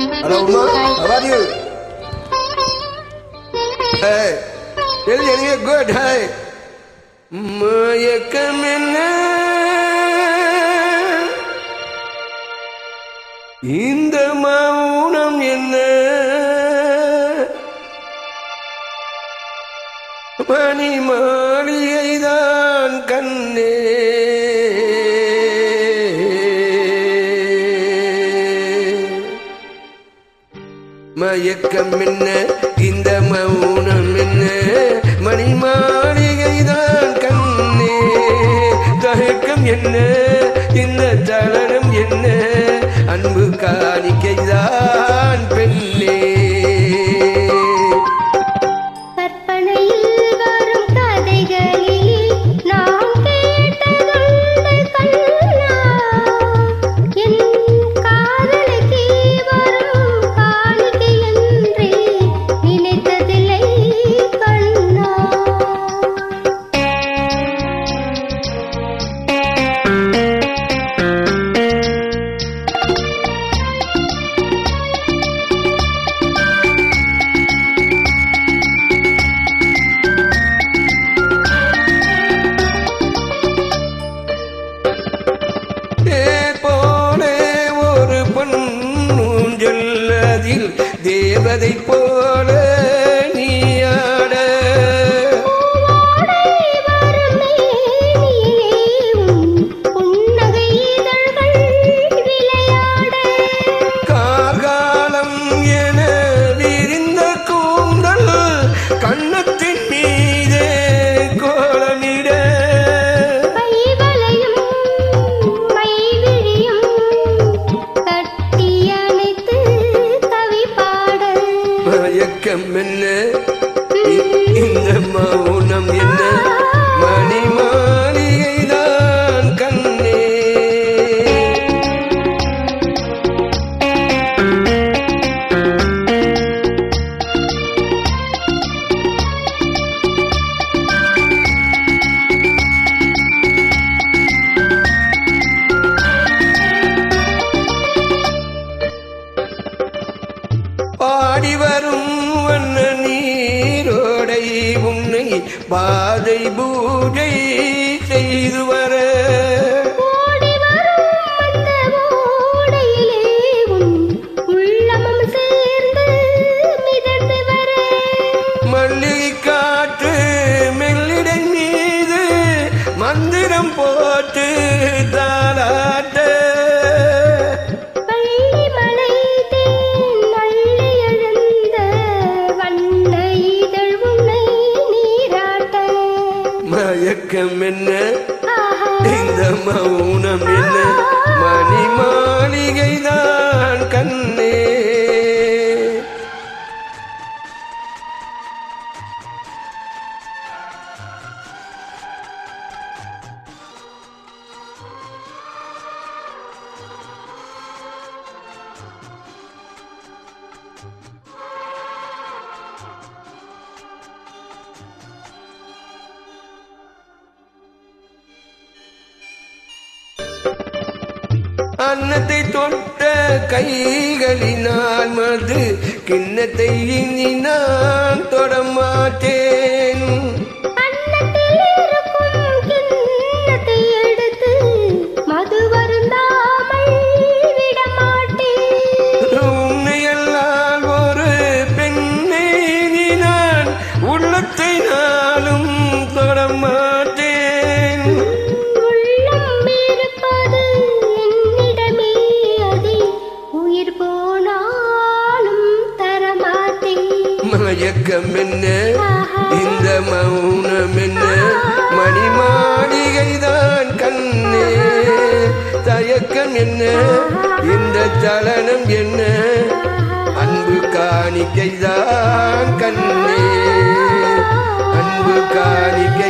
Hello, Uma. How are you? Hey. Really good. Hey. மயக்கம் என்ன இந்த மௌனம் என்ன மணி மாளிகைதான் கண்ணே மயக்கம் என்ன இந்த மௌனம் என்ன மணி மாளிகைதான் கண்ணே தயக்கம் என்ன இந்த சலனம் என்ன அன்பு காணிக்கைதான் பெண்ணே தேவதை போல நீ ஆட கார்காலம் என விரிந்த கூந்தல் கண்ணத்தின் மீதே கோலமிட மயக்கம் என்ன இந்த மௌனம் என்ன மணி மாளிகைதான் கண்ணே பாடி வரும் வண்ண நீரோடை உன்னை பாதை பூஜை செய்து வர மல்லிகை காற்று மெல்லிடை மீது மந்திரம் போட்டு தாளாட்ட மயக்கம் என்ன இந்த மௌனம் என்ன மணி மாளிகைதான் கண்ணே அன்னத்தை தொட்ட கைகளினால் மது கிண்ணத்தை இனி நான் தொடமாட்டேன் உண்மையெல்லாம் ஒரு பெண்ணை இனி நான் உள்ளத்தை நாளும் தொடமாட்டேன் மயக்கம் என்ன இந்த மௌனம் என்ன மணி மாளிகைதான் கண்ணே தயக்கம் என்ன இந்த சலனம் என்ன அன்பு காணிக்கைதான் கண்ணே அன்பு காணிக்கை